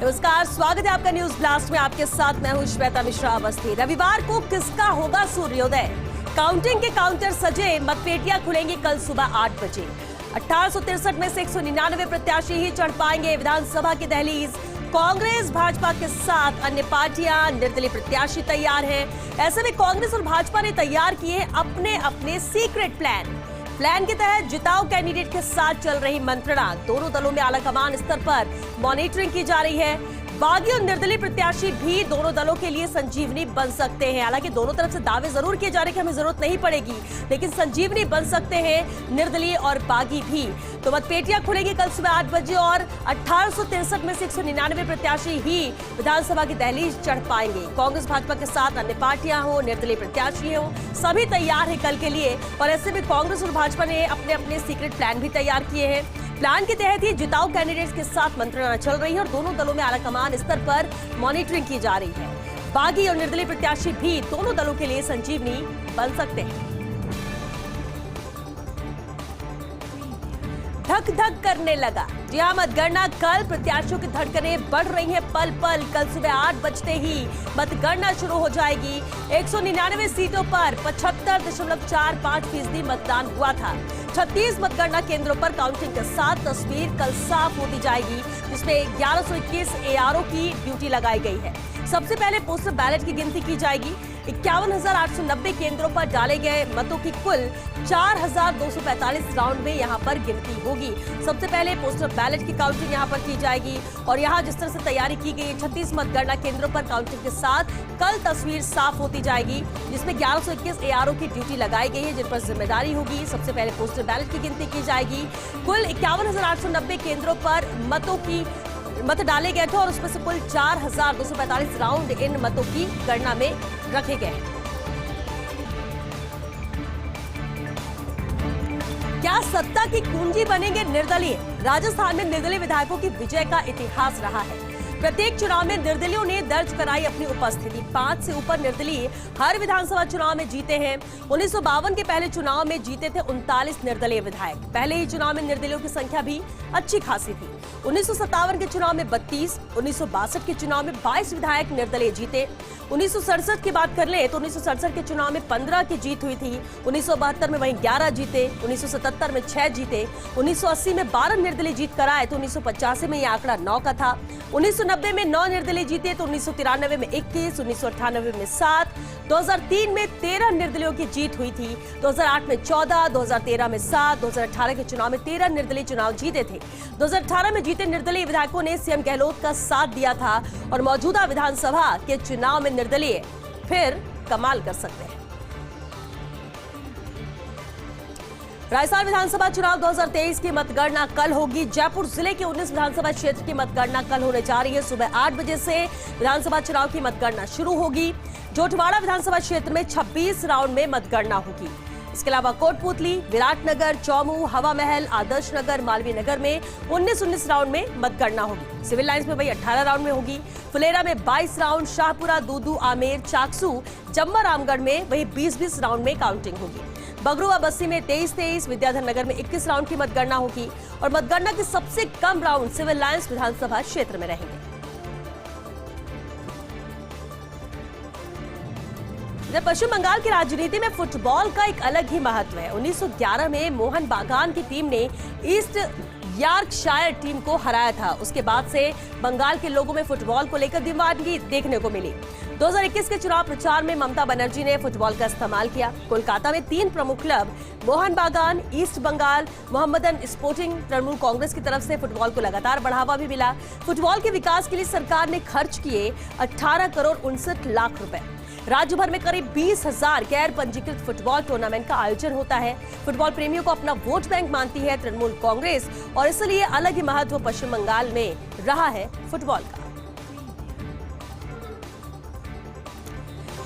नमस्कार, स्वागत है आपका न्यूज ब्लास्ट में। आपके साथ मैं हूं श्वेता मिश्रा अवस्थी। रविवार को किसका होगा सूर्योदय? काउंटिंग के काउंटर सजे, मतपेटियां खुलेंगी कल सुबह 8 बजे। 1863 में से 199 प्रत्याशी ही चढ़ पाएंगे विधानसभा की दहलीज। कांग्रेस भाजपा के साथ अन्य पार्टियां, निर्दलीय प्रत्याशी तैयार हैं। ऐसे में कांग्रेस और भाजपा ने तैयार किए अपने अपने सीक्रेट प्लान के तहत जिताओ कैंडिडेट के साथ चल रही मंत्रणा। दोनों दलों में आलाकमान स्तर पर मॉनिटरिंग की जा रही है। बागी और निर्दलीय प्रत्याशी भी दोनों दलों के लिए संजीवनी बन सकते हैं। हालांकि दोनों तरफ से दावे जरूर किए जा रहे हैं कि हमें जरूरत नहीं पड़ेगी, लेकिन संजीवनी बन सकते हैं निर्दलीय और बागी भी। तो मतपेटियां खुलेंगी कल सुबह 8 बजे और 1863 में से 199 प्रत्याशी ही विधानसभा की दहलीज चढ़ पाएंगे। कांग्रेस भाजपा के साथ अन्य पार्टियां हो, निर्दलीय प्रत्याशी हो, सभी तैयार है कल के लिए। और ऐसे में कांग्रेस और भाजपा ने अपने अपने सीक्रेट प्लान भी तैयार किए हैं। प्लान के तहत ही जिताओ कैंडिडेट्स के साथ मंत्रणा चल रही है और दोनों दलों में आलाकमान स्तर पर मॉनिटरिंग की जा रही है। बागी और निर्दलीय प्रत्याशी भी दोनों दलों के लिए संजीवनी बन सकते हैं। धक धक करने लगा। जी हां, मतगणना कल। प्रत्याशियों की धड़कनें बढ़ रही हैं पल पल। कल सुबह 8 बजते ही मतगणना शुरू हो जाएगी। 199 सीटों पर 75.45% मतदान हुआ था। 36 मतगणना केंद्रों पर काउंटिंग के साथ तस्वीर कल साफ होती जाएगी, जिसमें 1121 एआरओ की ड्यूटी लगाई गई है। सबसे पहले पोस्टल बैलेट की गिनती की जाएगी। 51,890 केंद्रों पर डाले गए मतों की कुल 4,245 राउंड में यहां पर गिनती होगी। सबसे पहले पोस्टल बैलेट की काउंटिंग यहां पर की जाएगी और यहां जिस तरह से तैयारी की गई 36 मतगणना केंद्रों पर काउंटिंग के साथ कल तस्वीर साफ होती जाएगी, जिसमें 1121 एआरओ की ड्यूटी लगाई गई है, जिन पर जिम्मेदारी होगी। सबसे पहले पोस्टल बैलेट की गिनती की जाएगी। कुल 51,890 केंद्रों पर मत डाले गए थे और उसमें से कुल 4,245 राउंड इन मतों की गणना में रखे गए। क्या सत्ता की कुंजी बनेंगे निर्दलीय? राजस्थान में निर्दलीय विधायकों की विजय का इतिहास रहा है। प्रत्येक चुनाव में निर्दलीयों ने दर्ज कराई अपनी उपस्थिति। 5 से ऊपर निर्दलीय हर विधानसभा चुनाव में जीते हैं। 1952 के पहले चुनाव में जीते थे 39 निर्दलीय विधायक। पहले ही चुनाव में निर्दलीयों की संख्या भी अच्छी खासी थी। 1957 के चुनाव में 32, 1962 के चुनाव में 22 विधायक निर्दलीय जीते। 1967 की बात कर ले तो 1967 के चुनाव में 15 की जीत हुई थी। 1972 में वहीं 11 जीते, 1977 में 6 जीते, 1980 में 12 निर्दलीय जीत कराए तो 1985 में यह आंकड़ा 9 का था। 1990 में 9 निर्दलीय जीते तो 1993 में 21, 1998 में 7, 2003 में 13 निर्दलीयों की जीत हुई थी, 2008 में 14, 2013 में 7, 2018 के चुनाव में 13 निर्दलीय चुनाव जीते थे। 2018 में जीते निर्दलीय विधायकों ने सीएम गहलोत का साथ दिया था और मौजूदा विधानसभा के चुनाव में निर्दलीय फिर कमाल कर सकते हैं। राजस्थान विधानसभा चुनाव 2023 की मतगणना कल होगी। जयपुर जिले के 19 विधानसभा क्षेत्र की मतगणना कल होने जा रही है। सुबह 8 बजे से विधानसभा चुनाव की मतगणना शुरू होगी। जोटवाड़ा विधानसभा क्षेत्र में 26 राउंड में मतगणना होगी। इसके अलावा कोटपुतली, विराटनगर, चौमू, हवा महल, आदर्श नगर, मालवीय नगर में 19 राउंड में मतगणना होगी। सिविल लाइंस में वही 18 राउंड में होगी। फुलेरा में 22 राउंड, शाहपुरा, दूदू, आमेर, चाकसू, जम्मा रामगढ़ में वही 20-20 राउंड में काउंटिंग होगी। बगरुआ बस्सी में 23-23, विद्याधर नगर में 21 राउंड की मतगणना होगी और मतगणना के सबसे कम राउंड सिविल लाइंस विधानसभा क्षेत्र में रहेंगे। पश्चिम बंगाल की राजनीति में फुटबॉल का एक अलग ही महत्व है। 1911 में मोहन बागान की टीम ने ईस्ट यॉर्कशायर टीम को हराया था। उसके बाद से बंगाल के लोगों में फुटबॉल को लेकर दीवानगी देखने को मिली। 2021 के चुनाव प्रचार में ममता बनर्जी ने फुटबॉल का इस्तेमाल किया। कोलकाता में 3 प्रमुख club Mohun Bagan, East Bengal, Mohammedan sporting, Trinamool Congress की तरफ से फुटबॉल को लगातार बढ़ावा भी मिला। फुटबॉल के विकास के लिए सरकार ने खर्च किए 18 करोड़ 59 लाख रुपए। राज्य भर में करीब 20,000 गैर पंजीकृत फुटबॉल टूर्नामेंट का आयोजन होता है। फुटबॉल प्रेमियों को अपना वोट बैंक मानती है तृणमूल कांग्रेस और इसलिए अलग ही महत्व पश्चिम बंगाल में रहा है फुटबॉल का।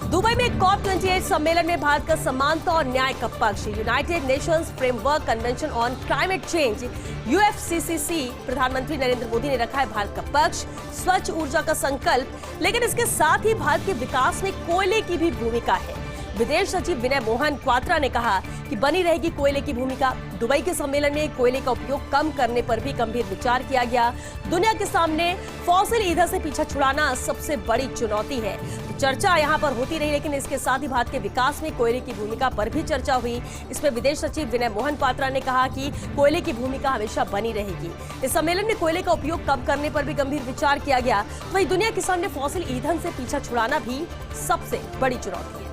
दुबई में COP28 सम्मेलन में भारत का समानता और न्याय का पक्ष। United Nations framework convention on climate change UFCCC प्रधानमंत्री नरेंद्र मोदी ने रखा है भारत का पक्ष। स्वच्छ ऊर्जा का संकल्प, लेकिन इसके साथ ही भारत के विकास में कोयले की भी भूमिका है। विदेश सचिव विनय मोहन क्वात्रा ने कहा कि बनी रहेगी कोयले की भूमिका। दुबई के सम्मेलन में कोयले का उपयोग कम करने पर भी गंभीर विचार किया गया। दुनिया के सामने फॉसिल ईंधन से पीछा छुड़ाना सबसे बड़ी चुनौती है। तो चर्चा यहाँ पर होती रही, लेकिन इसके साथ ही भारत के विकास में कोयले की भूमिका पर भी चर्चा हुई। इसमें विदेश सचिव विनय मोहन क्वात्रा ने कहा कि कोयले की भूमिका हमेशा बनी रहेगी। इस सम्मेलन में कोयले का उपयोग कम करने पर भी गंभीर विचार किया गया। वहीं दुनिया के सामने फॉसिल ईंधन से पीछा छुड़ाना भी सबसे बड़ी चुनौती है।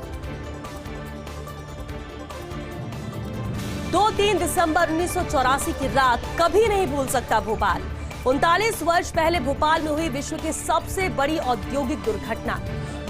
2-3 दिसंबर 1984 की रात कभी नहीं भूल सकता भोपाल। 39 वर्ष पहले भोपाल में हुई विश्व की सबसे बड़ी औद्योगिक दुर्घटना।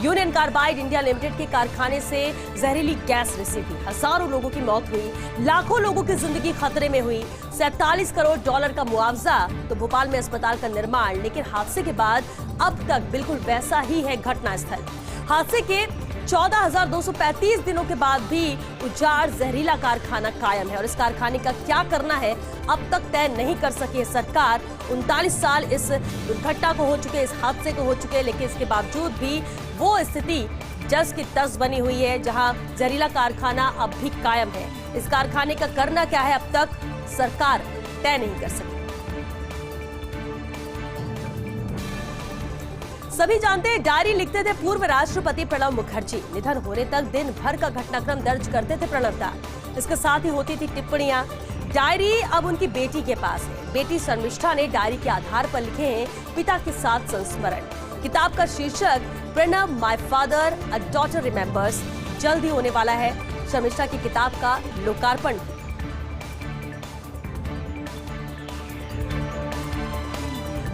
यूनियन कार्बाइड इंडिया लिमिटेड के कारखाने से जहरीली गैस रिसी हुई। हजारों लोगों की मौत हुई, लाखों लोगों की जिंदगी खतरे में हुई। 47 करोड़ डॉलर का मुआवजा, तो भोपाल में अस्पताल का निर्माण। लेकिन हादसे के बाद अब तक बिल्कुल वैसा ही है घटनास्थल। हादसे के 14,235 दिनों के बाद भी उजाड़ जहरीला कारखाना कायम है और इस कारखाने का क्या करना है अब तक तय नहीं कर सकी है सरकार। 39 साल इस दुर्घटना को हो चुके, इस हादसे को हो चुके, लेकिन इसके बावजूद भी वो स्थिति जस की तस बनी हुई है जहां जहरीला कारखाना अब भी कायम है। इस कारखाने का करना क्या है अब तक सरकार तय नहीं कर सकी। सभी जानते हैं, डायरी लिखते थे पूर्व राष्ट्रपति प्रणब मुखर्जी। निधन होने तक दिन भर का घटनाक्रम दर्ज करते थे प्रणब दा। इसके साथ ही होती थी टिप्पणियां। डायरी अब उनकी बेटी के पास है। बेटी शर्मिष्ठा ने डायरी के आधार पर लिखे हैं पिता के साथ संस्मरण। किताब का शीर्षक Pranab my father a daughter remembers जल्द ही होने वाला है। शर्मिष्ठा की किताब का लोकार्पण।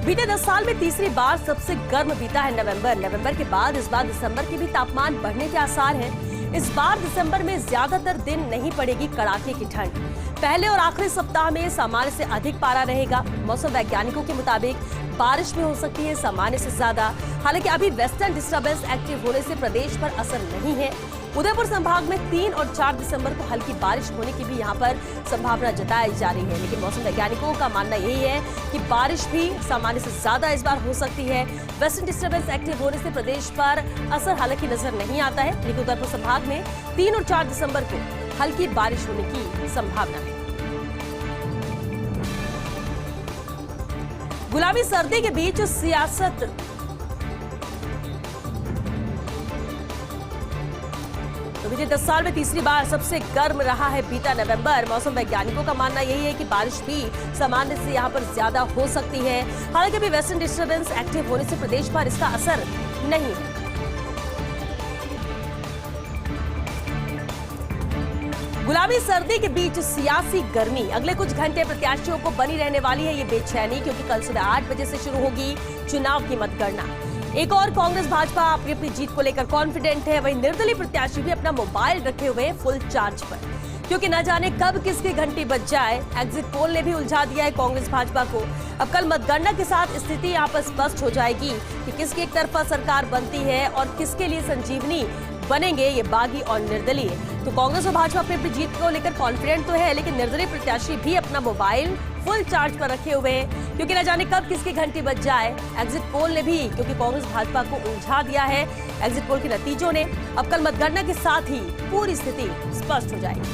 बीते 10 साल में तीसरी बार सबसे गर्म बीता है नवंबर के बाद इस बार दिसंबर के भी तापमान बढ़ने के आसार हैं। इस बार दिसंबर में ज्यादातर दिन नहीं पड़ेगी कड़ाके की ठंड। पहले और आखिरी सप्ताह में सामान्य से अधिक पारा रहेगा। मौसम वैज्ञानिकों के मुताबिक बारिश में हो सकती है सामान्य से ज्यादा। हालांकि अभी वेस्टर्न डिस्टर्बेंस एक्टिव होने से प्रदेश पर असर नहीं है। उदयपुर संभाग में 3 और 4 दिसंबर को हल्की बारिश होने की भी यहां पर संभावना जताई जा रही है। लेकिन मौसम वैज्ञानिकों का मानना यही है कि बारिश भी सामान्य से ज्यादा इस बार हो सकती है। वेस्टर्न डिस्टर्बेंस एक्टिव होने से प्रदेश पर असर हालांकि नजर नहीं आता है, लेकिन उदयपुर संभाग में 3 और 4 दिसंबर को हल्की बारिश होने की संभावना है। गुलाबी सर्दी के बीच सियासत। तो बीते 10 साल में तीसरी बार सबसे गर्म रहा है बीता नवंबर। मौसम वैज्ञानिकों का मानना यही है कि बारिश भी सामान्य से यहां पर ज्यादा हो सकती है। हालांकि अभी वेस्टर्न डिस्टर्बेंस एक्टिव होने से प्रदेश पर इसका असर नहीं है। गुलाबी सर्दी के बीच सियासी गर्मी। अगले कुछ घंटे प्रत्याशियों को बनी रहने वाली है ये बेचैनी, क्योंकि कल सुबह 8 बजे से शुरू होगी चुनाव की मतगणना। एक और कांग्रेस भाजपा अपनी अपनी जीत को लेकर कॉन्फिडेंट है। वहीं निर्दलीय प्रत्याशी भी अपना मोबाइल रखे हुए हैं फुल चार्ज पर, क्योंकि न जाने कब किसकी घंटी बज जाए। एग्जिट पोल ने भी उलझा दिया है कांग्रेस भाजपा को। अब कल मतगणना के साथ स्थिति यहाँ पर स्पष्ट हो जाएगी कि किसकी एक तरफा सरकार बनती है और किसके लिए संजीवनी बनेंगे ये बागी और निर्दलीय। तो कांग्रेस और भाजपा अपनी जीत को लेकर कॉन्फिडेंट तो है, लेकिन निर्दलीय प्रत्याशी भी अपना मोबाइल फुल चार्ज पर रखे हुए हैं, क्योंकि न जाने कब किसकी घंटी बज जाए। एग्जिट पोल ने भी क्योंकि कांग्रेस भाजपा को उलझा दिया है एग्जिट पोल के नतीजों ने। अब कल मतगणना के साथ ही पूरी स्थिति स्पष्ट हो जाएगी।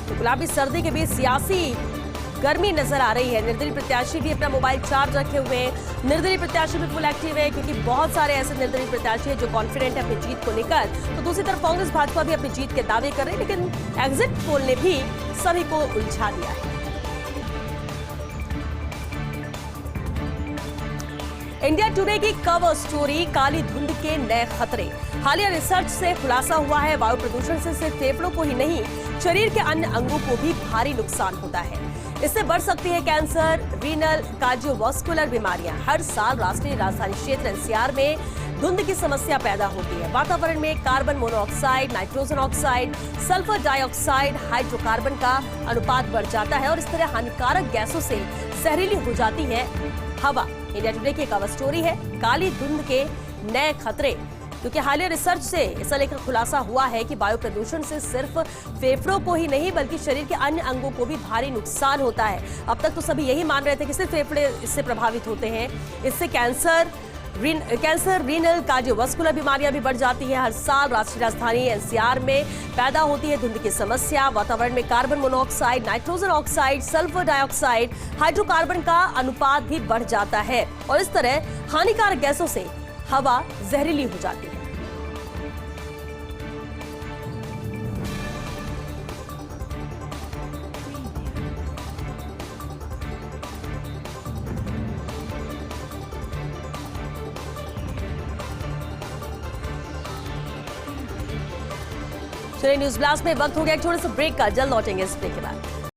तो गुलाबी सर्दी के बीच सियासी गर्मी नजर आ रही है। निर्दलीय प्रत्याशी भी अपना मोबाइल चार्ज रखे हुए हैं। निर्दलीय प्रत्याशी भी फुल एक्टिव है, क्योंकि बहुत सारे ऐसे निर्दलीय प्रत्याशी हैं जो कॉन्फिडेंट है अपनी जीत को लेकर। तो दूसरी तरफ कांग्रेस भाजपा भी अपनी जीत के दावे कर रहे हैं, लेकिन एग्जिट पोल ने भी सभी को उलझा दिया है। इंडिया टुडे की कवर स्टोरी, काली धुंध के नए खतरे। हालिया रिसर्च से खुलासा हुआ है वायु प्रदूषण से सिर्फ फेफड़ों को ही नहीं, शरीर के अन्य अंगों को भी भारी नुकसान होता है। इससे बढ़ सकती है कैंसर, रीनल, कार्डियोवास्कुलर बीमारियां। हर साल राष्ट्रीय राजधानी क्षेत्र एनसीआर में धुंध की समस्या पैदा होती है। वातावरण में carbon monoxide, nitrogen oxide, sulphur dioxide, hydrocarbon का अनुपात बढ़ जाता है और इस तरह हानिकारक गैसों से जहरीली हो जाती है हवा। इंडिया टुडे की कवर स्टोरी है काली धुंध के नए खतरे, क्योंकि हालिया रिसर्च से इसे लेकर खुलासा हुआ है कि वायु प्रदूषण से सिर्फ फेफड़ों को ही नहीं बल्कि शरीर के अन्य अंगों को भी भारी नुकसान होता है। अब तक तो सभी यही मान रहे थे कि सिर्फ फेफड़े इससे प्रभावित होते हैं, इससे कैंसर, कैंसर, रीनल, कार्डियोवास्कुलर बीमारियां भी बढ़ जाती हैं। हर साल राष्ट्रीय राजधानी एनसीआर में पैदा होती है धुंध की समस्या। वातावरण में carbon monoxide, nitrogen oxide, sulphur dioxide, hydrocarbon का अनुपात भी बढ़ जाता है और इस तरह हानिकारक गैसों से हवा जहरीली हो जाती है। चलिए न्यूज ब्लास्ट में वक्त हो गया एक छोटे से ब्रेक का, जल्द लौटेंगे इस ब्रेक के बाद।